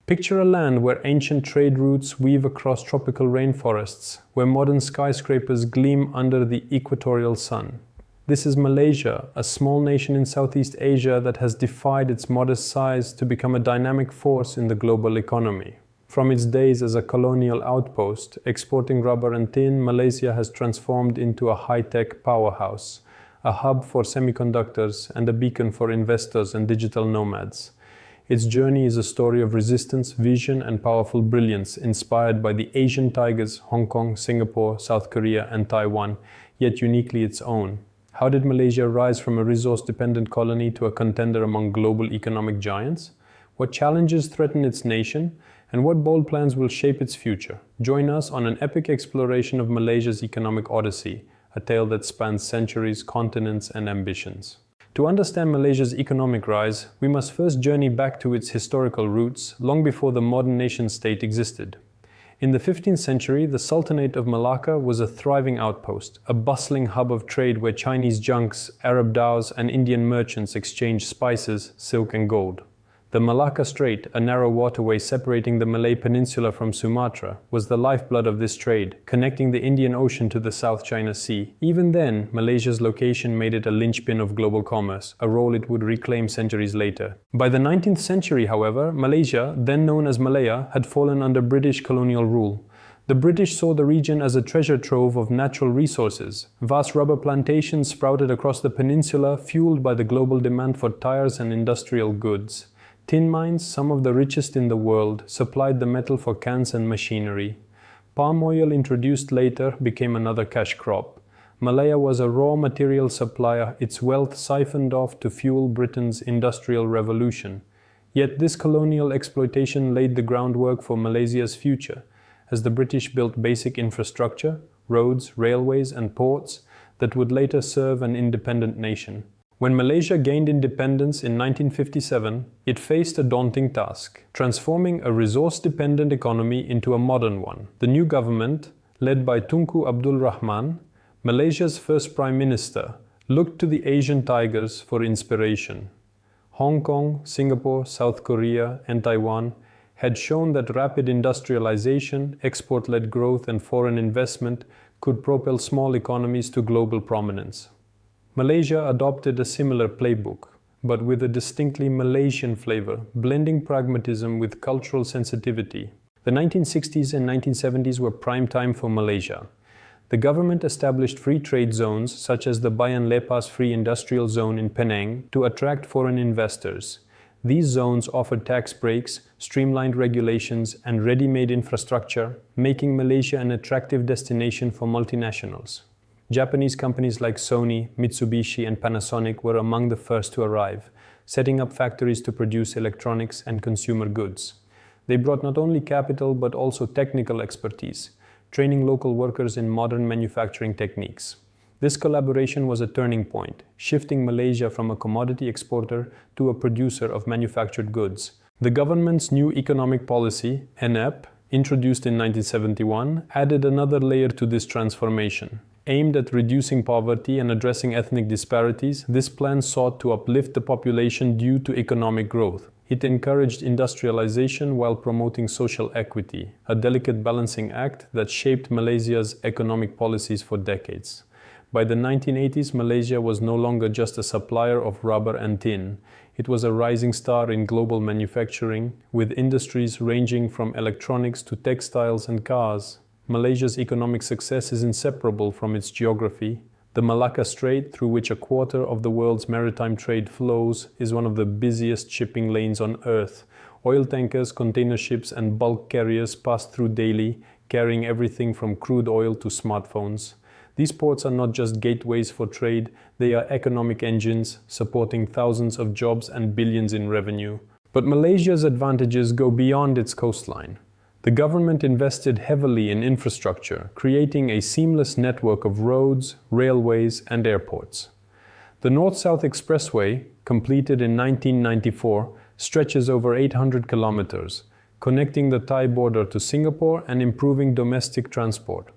Picture a land where ancient trade routes weave across tropical rainforests, where modern skyscrapers gleam under the equatorial sun. This is Malaysia, a small nation in Southeast Asia that has defied its modest size to become a dynamic force in the global economy. From its days as a colonial outpost, exporting rubber and tin, Malaysia has transformed into a high-tech powerhouse, a hub for semiconductors and a beacon for investors and digital nomads. Its journey is a story of resistance, vision, and powerful brilliance, inspired by the Asian tigers, Hong Kong, Singapore, South Korea, and Taiwan, yet uniquely its own. How did Malaysia rise from a resource-dependent colony to a contender among global economic giants? What challenges threaten its nation? And what bold plans will shape its future? Join us on an epic exploration of Malaysia's economic odyssey, a tale that spans centuries, continents, and ambitions. To understand Malaysia's economic rise, we must first journey back to its historical roots, long before the modern nation-state existed. In the 15th century, the Sultanate of Malacca was a thriving outpost, a bustling hub of trade where Chinese junks, Arab dhows, and Indian merchants exchanged spices, silk, and gold. The Malacca Strait, a narrow waterway separating the Malay Peninsula from Sumatra, was the lifeblood of this trade, connecting the Indian Ocean to the South China Sea. Even then, Malaysia's location made it a linchpin of global commerce, a role it would reclaim centuries later. By the 19th century, however, Malaysia, then known as Malaya, had fallen under British colonial rule. The British saw the region as a treasure trove of natural resources. Vast rubber plantations sprouted across the peninsula, fueled by the global demand for tires and industrial goods. Tin mines, some of the richest in the world, supplied the metal for cans and machinery. Palm oil, introduced later, became another cash crop. Malaya was a raw material supplier, its wealth siphoned off to fuel Britain's industrial revolution. Yet this colonial exploitation laid the groundwork for Malaysia's future, as the British built basic infrastructure, roads, railways, and ports that would later serve an independent nation. When Malaysia gained independence in 1957, it faced a daunting task, transforming a resource-dependent economy into a modern one. The new government, led by Tunku Abdul Rahman, Malaysia's first Prime Minister, looked to the Asian tigers for inspiration. Hong Kong, Singapore, South Korea, and Taiwan had shown that rapid industrialization, export-led growth, and foreign investment could propel small economies to global prominence. Malaysia adopted a similar playbook, but with a distinctly Malaysian flavor, blending pragmatism with cultural sensitivity. The 1960s and 1970s were prime time for Malaysia. The government established free trade zones, such as the Bayan Lepas Free Industrial Zone in Penang, to attract foreign investors. These zones offered tax breaks, streamlined regulations, and ready-made infrastructure, making Malaysia an attractive destination for multinationals. Japanese companies like Sony, Mitsubishi, and Panasonic were among the first to arrive, setting up factories to produce electronics and consumer goods. They brought not only capital but also technical expertise, training local workers in modern manufacturing techniques. This collaboration was a turning point, shifting Malaysia from a commodity exporter to a producer of manufactured goods. The government's new economic policy, NEP, introduced in 1971, added another layer to this transformation. Aimed at reducing poverty and addressing ethnic disparities, this plan sought to uplift the population due to economic growth. It encouraged industrialization while promoting social equity, a delicate balancing act that shaped Malaysia's economic policies for decades. By the 1980s, Malaysia was no longer just a supplier of rubber and tin. It was a rising star in global manufacturing, with industries ranging from electronics to textiles and cars. Malaysia's economic success is inseparable from its geography. The Malacca Strait, through which a quarter of the world's maritime trade flows, is one of the busiest shipping lanes on Earth. Oil tankers, container ships, and bulk carriers pass through daily, carrying everything from crude oil to smartphones. These ports are not just gateways for trade, they are economic engines, supporting thousands of jobs and billions in revenue. But Malaysia's advantages go beyond its coastline. The government invested heavily in infrastructure, creating a seamless network of roads, railways, and airports. The North-South Expressway, completed in 1994, stretches over 800 kilometers, connecting the Thai border to Singapore and improving domestic transport.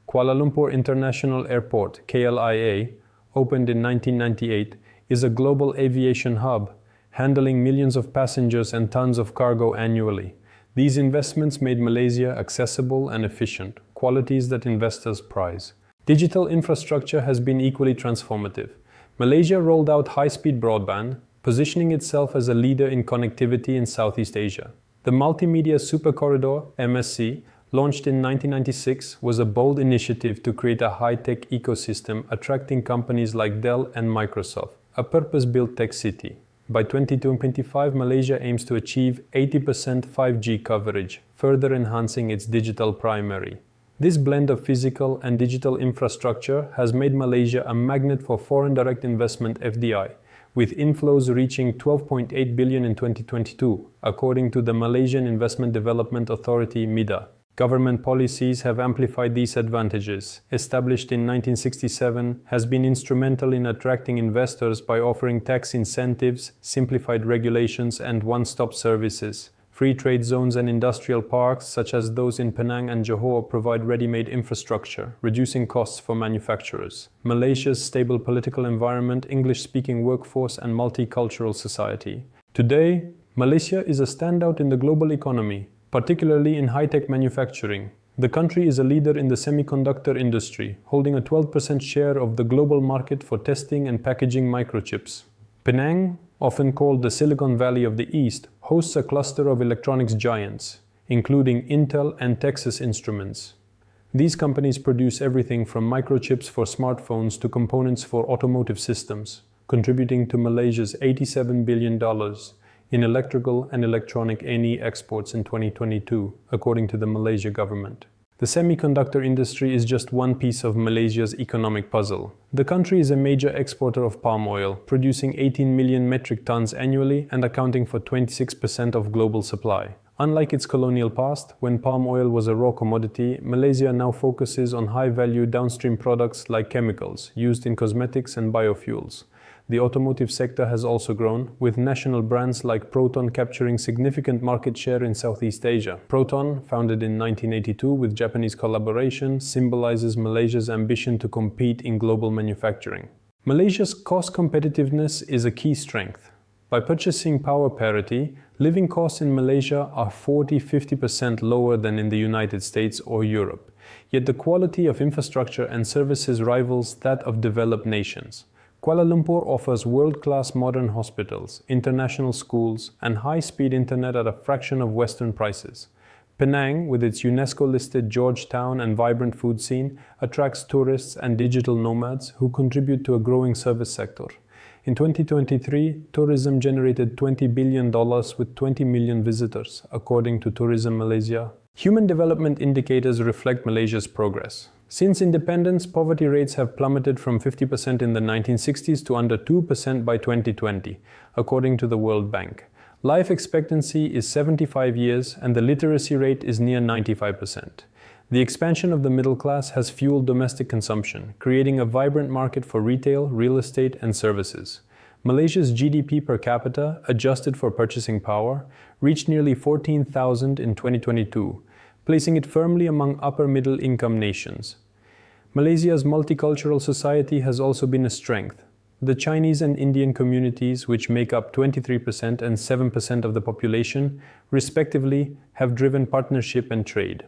Kuala Lumpur International Airport, KLIA, opened in 1998, is a global aviation hub, handling millions of passengers and tons of cargo annually. These investments made Malaysia accessible and efficient, qualities that investors prize. Digital infrastructure has been equally transformative. Malaysia rolled out high-speed broadband, positioning itself as a leader in connectivity in Southeast Asia. The Multimedia Super Corridor, MSC, launched in 1996, was a bold initiative to create a high-tech ecosystem attracting companies like Dell and Microsoft, a purpose-built tech city. By 2025, Malaysia aims to achieve 80% 5G coverage, further enhancing its digital primary. This blend of physical and digital infrastructure has made Malaysia a magnet for foreign direct investment (FDI), with inflows reaching 12.8 billion in 2022, according to the Malaysian Investment Development Authority (MIDA). Government policies have amplified these advantages. Established in 1967, has been instrumental in attracting investors by offering tax incentives, simplified regulations, and one-stop services. Free trade zones and industrial parks, such as those in Penang and Johor, provide ready-made infrastructure, reducing costs for manufacturers. Malaysia's stable political environment, English-speaking workforce, and multicultural society. Today, Malaysia is a standout in the global economy, particularly in high-tech manufacturing. The country is a leader in the semiconductor industry, holding a 12% share of the global market for testing and packaging microchips. Penang, often called the Silicon Valley of the East, hosts a cluster of electronics giants, including Intel and Texas Instruments. These companies produce everything from microchips for smartphones to components for automotive systems, contributing to Malaysia's $87 billion in electrical and electronic NE exports in 2022, according to the Malaysia government. The semiconductor industry is just one piece of Malaysia's economic puzzle. The country is a major exporter of palm oil, producing 18 million metric tons annually and accounting for 26% of global supply. Unlike its colonial past, when palm oil was a raw commodity, Malaysia now focuses on high-value downstream products like chemicals, used in cosmetics and biofuels. The automotive sector has also grown, with national brands like Proton capturing significant market share in Southeast Asia. Proton, founded in 1982 with Japanese collaboration, symbolizes Malaysia's ambition to compete in global manufacturing. Malaysia's cost competitiveness is a key strength. By purchasing power parity, living costs in Malaysia are 40–50% lower than in the United States or Europe. Yet the quality of infrastructure and services rivals that of developed nations. Kuala Lumpur offers world-class modern hospitals, international schools, and high-speed internet at a fraction of Western prices. Penang, with its UNESCO-listed Georgetown and vibrant food scene, attracts tourists and digital nomads who contribute to a growing service sector. In 2023, tourism generated $20 billion with 20 million visitors, according to Tourism Malaysia. Human development indicators reflect Malaysia's progress. Since independence, poverty rates have plummeted from 50% in the 1960s to under 2% by 2020, according to the World Bank. Life expectancy is 75 years and the literacy rate is near 95%. The expansion of the middle class has fueled domestic consumption, creating a vibrant market for retail, real estate, and services. Malaysia's GDP per capita, adjusted for purchasing power, reached nearly 14,000 in 2022, placing it firmly among upper-middle income nations. Malaysia's multicultural society has also been a strength. The Chinese and Indian communities, which make up 23% and 7% of the population, respectively, have driven partnership and trade.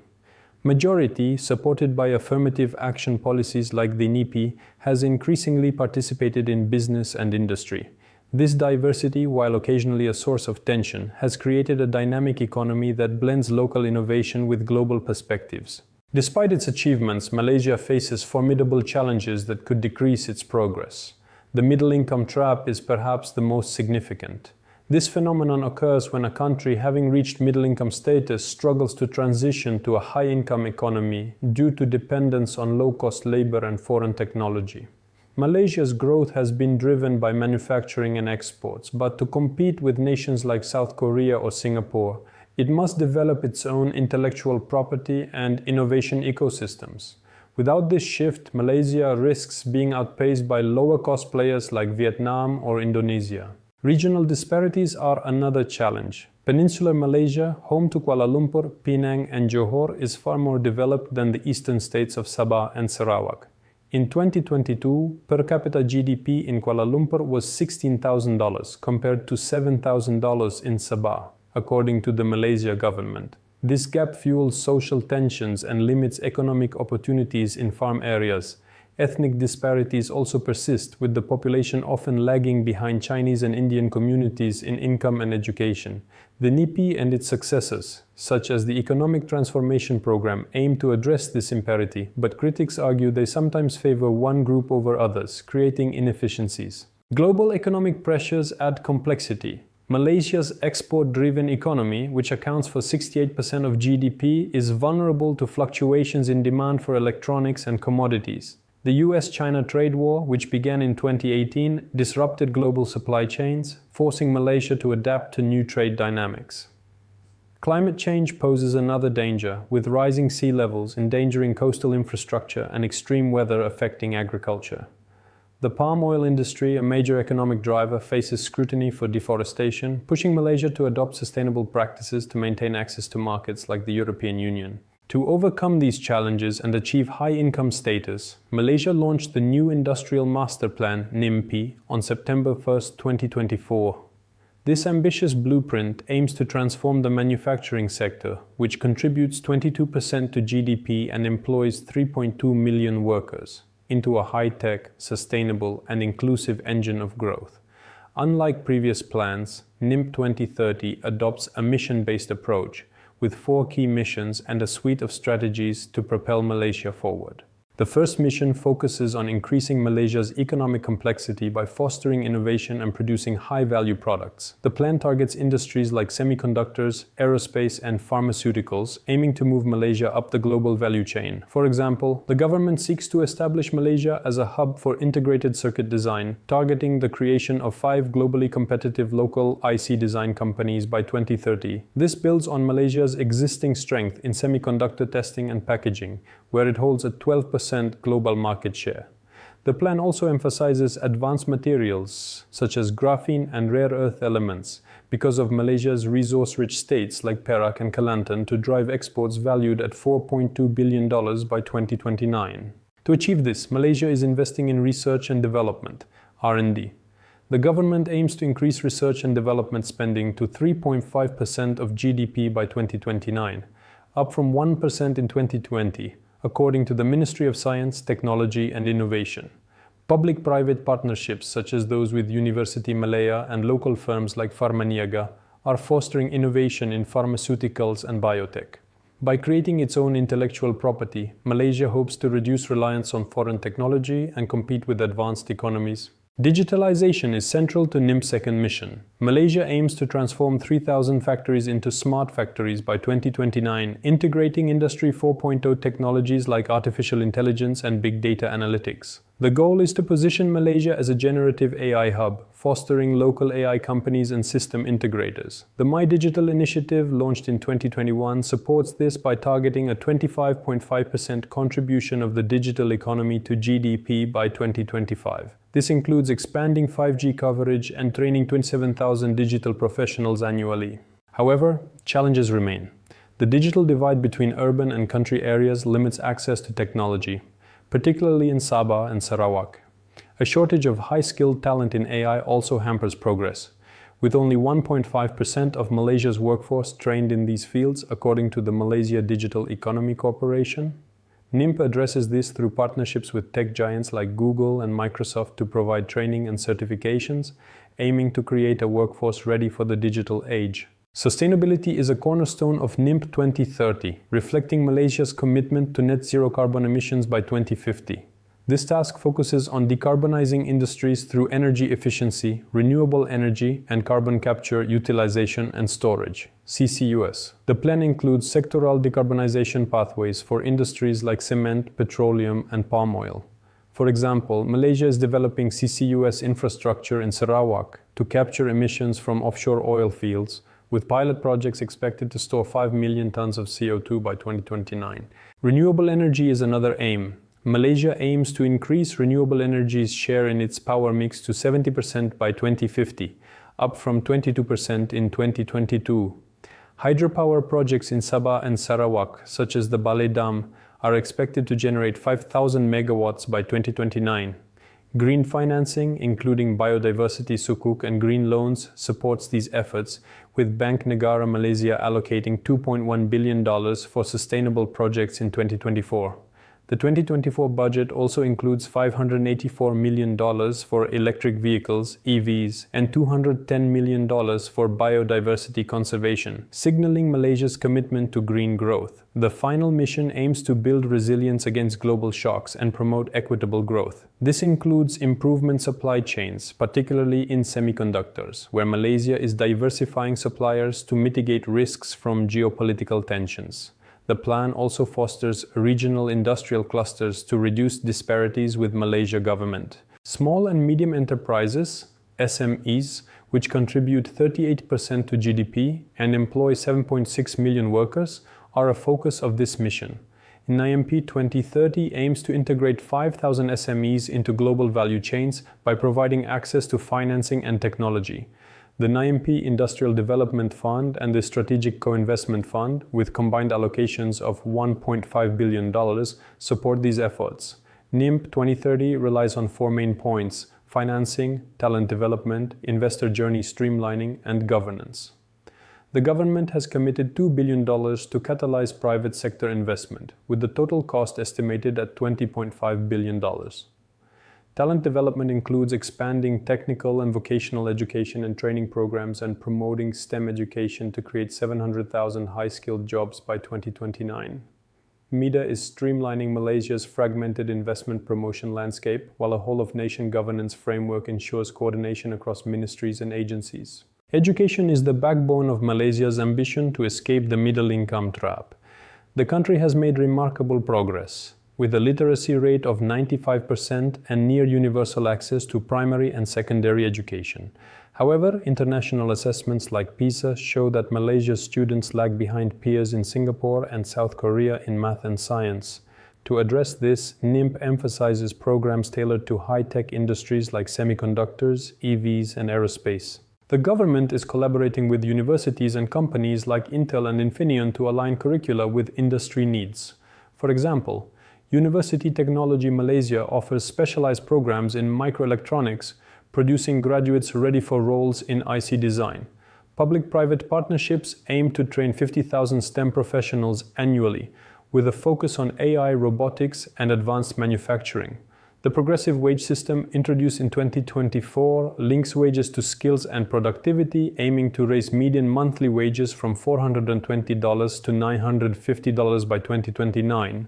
Majority, supported by affirmative action policies like the NIPI, has increasingly participated in business and industry. This diversity, while occasionally a source of tension, has created a dynamic economy that blends local innovation with global perspectives. Despite its achievements, Malaysia faces formidable challenges that could decrease its progress. The middle-income trap is perhaps the most significant. This phenomenon occurs when a country, having reached middle-income status, struggles to transition to a high-income economy due to dependence on low-cost labor and foreign technology. Malaysia's growth has been driven by manufacturing and exports, but to compete with nations like South Korea or Singapore, it must develop its own intellectual property and innovation ecosystems. Without this shift, Malaysia risks being outpaced by lower-cost players like Vietnam or Indonesia. Regional disparities are another challenge. Peninsular Malaysia, home to Kuala Lumpur, Penang, and Johor, is far more developed than the eastern states of Sabah and Sarawak. In 2022, per capita GDP in Kuala Lumpur was $16,000 compared to $7,000 in Sabah. according to the Malaysia government. This gap fuels social tensions and limits economic opportunities in farm areas. Ethnic disparities also persist, with the population often lagging behind Chinese and Indian communities in income and education. The NIPI and its successors, such as the Economic Transformation Program, aim to address this imparity, but critics argue they sometimes favor one group over others, creating inefficiencies. Global economic pressures add complexity. Malaysia's export-driven economy, which accounts for 68% of GDP, is vulnerable to fluctuations in demand for electronics and commodities. The US-China trade war, which began in 2018, disrupted global supply chains, forcing Malaysia to adapt to new trade dynamics. Climate change poses another danger, with rising sea levels endangering coastal infrastructure and extreme weather affecting agriculture. The palm oil industry, a major economic driver, faces scrutiny for deforestation, pushing Malaysia to adopt sustainable practices to maintain access to markets like the European Union. To overcome these challenges and achieve high-income status, Malaysia launched the new Industrial Master Plan (NIMP) on September 1, 2024. This ambitious blueprint aims to transform the manufacturing sector, which contributes 22% to GDP and employs 3.2 million workers, into a high-tech, sustainable, and inclusive engine of growth. Unlike previous plans, NIMP 2030 adopts a mission-based approach, with 4 key missions and a suite of strategies to propel Malaysia forward. The first mission focuses on increasing Malaysia's economic complexity by fostering innovation and producing high-value products. The plan targets industries like semiconductors, aerospace, and pharmaceuticals, aiming to move Malaysia up the global value chain. For example, the government seeks to establish Malaysia as a hub for integrated circuit design, targeting the creation of 5 globally competitive local IC design companies by 2030. This builds on Malaysia's existing strength in semiconductor testing and packaging, where it holds a 12% global market share. The plan also emphasizes advanced materials, such as graphene and rare earth elements, because of Malaysia's resource-rich states like Perak and Kelantan, to drive exports valued at $4.2 billion by 2029. To achieve this, Malaysia is investing in research and development, R&D. The government aims to increase research and development spending to 3.5% of GDP by 2029, up from 1% in 2020. According to the Ministry of Science, Technology and Innovation. Public-private partnerships such as those with University Malaya and local firms like Pharmaniaga are fostering innovation in pharmaceuticals and biotech. By creating its own intellectual property, Malaysia hopes to reduce reliance on foreign technology and compete with advanced economies. Digitalization is central to NIMP's second mission. Malaysia aims to transform 3,000 factories into smart factories by 2029, integrating Industry 4.0 technologies like artificial intelligence and big data analytics. The goal is to position Malaysia as a generative AI hub, fostering local AI companies and system integrators. The My Digital initiative, launched in 2021, supports this by targeting a 25.5% contribution of the digital economy to GDP by 2025. This includes expanding 5G coverage and training 27,000 digital professionals annually. However, challenges remain. The digital divide between urban and country areas limits access to technology, particularly in Sabah and Sarawak. A shortage of high-skilled talent in AI also hampers progress, with only 1.5% of Malaysia's workforce trained in these fields, according to the Malaysia Digital Economy Corporation. NIMP addresses this through partnerships with tech giants like Google and Microsoft to provide training and certifications, aiming to create a workforce ready for the digital age. Sustainability is a cornerstone of NIMP 2030, reflecting Malaysia's commitment to net zero carbon emissions by 2050. This task focuses on decarbonizing industries through energy efficiency, renewable energy, and carbon capture, utilization, and storage (CCUS). The plan includes sectoral decarbonization pathways for industries like cement, petroleum, and palm oil. For example, Malaysia is developing CCUS infrastructure in Sarawak to capture emissions from offshore oil fields, with pilot projects expected to store 5 million tons of CO2 by 2029. Renewable energy is another aim. Malaysia aims to increase renewable energy's share in its power mix to 70% by 2050, up from 22% in 2022. Hydropower projects in Sabah and Sarawak, such as the Balai Dam, are expected to generate 5,000 megawatts by 2029, Green financing, including biodiversity sukuk and green loans, supports these efforts, with Bank Negara Malaysia allocating $2.1 billion for sustainable projects in 2024. The 2024 budget also includes $584 million for electric vehicles, EVs, and $210 million for biodiversity conservation, signaling Malaysia's commitment to green growth. The final mission aims to build resilience against global shocks and promote equitable growth. This includes improvement supply chains, particularly in semiconductors, where Malaysia is diversifying suppliers to mitigate risks from geopolitical tensions. The plan also fosters regional industrial clusters to reduce disparities with Malaysia government. Small and medium enterprises, SMEs, which contribute 38% to GDP and employ 7.6 million workers, are a focus of this mission. NIMP 2030 aims to integrate 5,000 SMEs into global value chains by providing access to financing and technology. The NIMP Industrial Development Fund and the Strategic Co-Investment Fund, with combined allocations of $1.5 billion, support these efforts. NIMP 2030 relies on four main points: financing, talent development, investor journey streamlining, and governance. The government has committed $2 billion to catalyze private sector investment, with the total cost estimated at $20.5 billion. Talent development includes expanding technical and vocational education and training programs and promoting STEM education to create 700,000 high-skilled jobs by 2029. MIDA is streamlining Malaysia's fragmented investment promotion landscape, while a whole-of-nation governance framework ensures coordination across ministries and agencies. Education is the backbone of Malaysia's ambition to escape the middle-income trap. The country has made remarkable progress, with a literacy rate of 95% and near universal access to primary and secondary education. However, international assessments like PISA show that Malaysia's students lag behind peers in Singapore and South Korea in math and science. To address this, NIMP emphasizes programs tailored to high-tech industries like semiconductors, EVs, and aerospace. The government is collaborating with universities and companies like Intel and Infineon to align curricula with industry needs. For example, University Technology Malaysia offers specialized programs in microelectronics, producing graduates ready for roles in IC design. Public-private partnerships aim to train 50,000 STEM professionals annually, with a focus on AI, robotics, and advanced manufacturing. The progressive wage system introduced in 2024 links wages to skills and productivity, aiming to raise median monthly wages from $420 to $950 by 2029.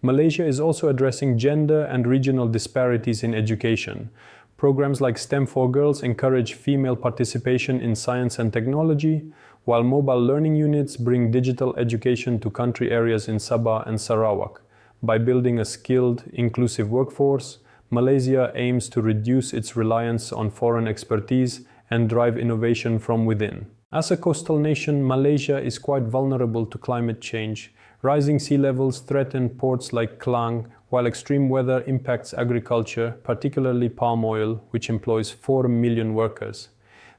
Malaysia is also addressing gender and regional disparities in education. Programs like STEM for Girls encourage female participation in science and technology, while mobile learning units bring digital education to country areas in Sabah and Sarawak. By building a skilled, inclusive workforce, Malaysia aims to reduce its reliance on foreign expertise and drive innovation from within. As a coastal nation, Malaysia is quite vulnerable to climate change. Rising sea levels threaten ports like Klang, while extreme weather impacts agriculture, particularly palm oil, which employs 4 million workers.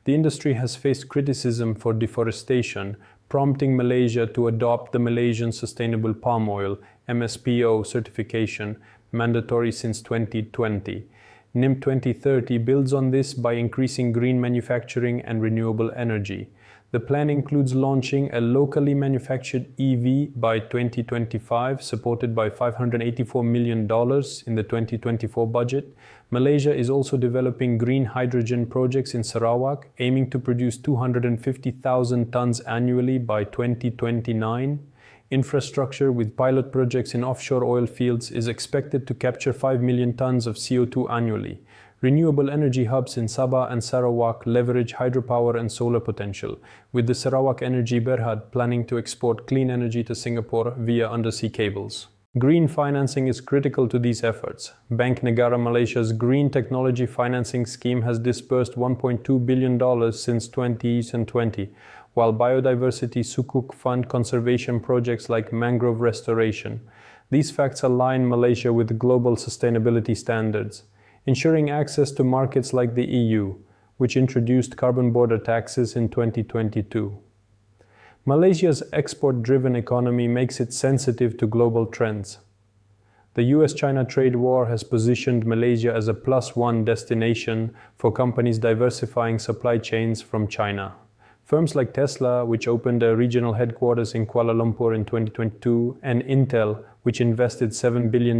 The industry has faced criticism for deforestation, prompting Malaysia to adopt the Malaysian Sustainable Palm Oil (MSPO) certification, mandatory since 2020. NIMP 2030 builds on this by increasing green manufacturing and renewable energy. The plan includes launching a locally manufactured EV by 2025, supported by $584 million in the 2024 budget. Malaysia is also developing green hydrogen projects in Sarawak, aiming to produce 250,000 tons annually by 2029. Infrastructure with pilot projects in offshore oil fields is expected to capture 5 million tons of CO2 annually. Renewable energy hubs in Sabah and Sarawak leverage hydropower and solar potential, with the Sarawak Energy Berhad planning to export clean energy to Singapore via undersea cables. Green financing is critical to these efforts. Bank Negara Malaysia's Green Technology Financing Scheme has disbursed $1.2 billion since 2020, while Biodiversity Sukuk fund conservation projects like mangrove restoration. These facts align Malaysia with global sustainability standards, ensuring access to markets like the EU, which introduced carbon border taxes in 2022. Malaysia's export-driven economy makes it sensitive to global trends. The US-China trade war has positioned Malaysia as a +1 destination for companies diversifying supply chains from China. Firms like Tesla, which opened a regional headquarters in Kuala Lumpur in 2022, and Intel, which invested $7 billion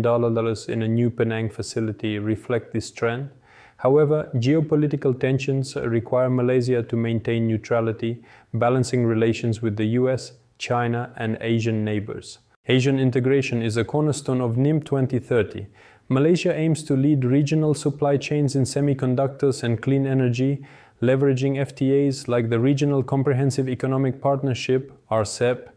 in a new Penang facility, reflect this trend. However, geopolitical tensions require Malaysia to maintain neutrality, balancing relations with the US, China, and Asian neighbors. Asian integration is a cornerstone of NIM 2030. Malaysia aims to lead regional supply chains in semiconductors and clean energy, leveraging FTAs like the Regional Comprehensive Economic Partnership, RCEP.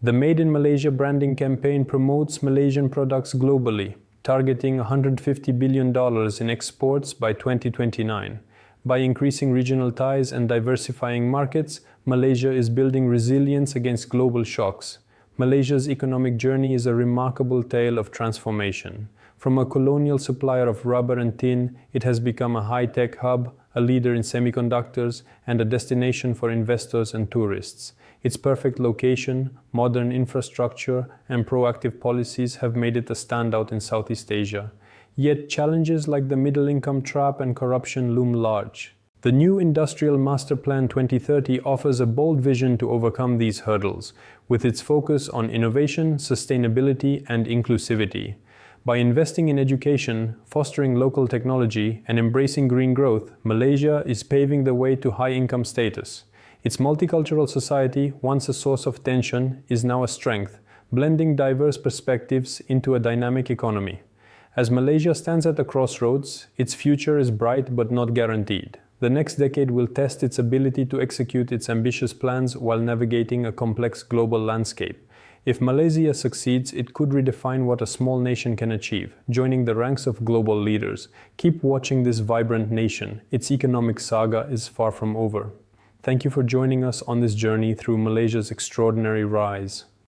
The Made in Malaysia branding campaign promotes Malaysian products globally, targeting $150 billion in exports by 2029. By increasing regional ties and diversifying markets, Malaysia is building resilience against global shocks. Malaysia's economic journey is a remarkable tale of transformation. From a colonial supplier of rubber and tin, it has become a high-tech hub, a leader in semiconductors, and a destination for investors and tourists. Its perfect location, modern infrastructure, and proactive policies have made it a standout in Southeast Asia. Yet challenges like the middle-income trap and corruption loom large. The new Industrial Master Plan 2030 offers a bold vision to overcome these hurdles, with its focus on innovation, sustainability, and inclusivity. By investing in education, fostering local technology, and embracing green growth, Malaysia is paving the way to high-income status. Its multicultural society, once a source of tension, is now a strength, blending diverse perspectives into a dynamic economy. As Malaysia stands at a crossroads, its future is bright but not guaranteed. The next decade will test its ability to execute its ambitious plans while navigating a complex global landscape. If Malaysia succeeds, it could redefine what a small nation can achieve, joining the ranks of global leaders. Keep watching this vibrant nation. Its economic saga is far from over. Thank you for joining us on this journey through Malaysia's extraordinary rise.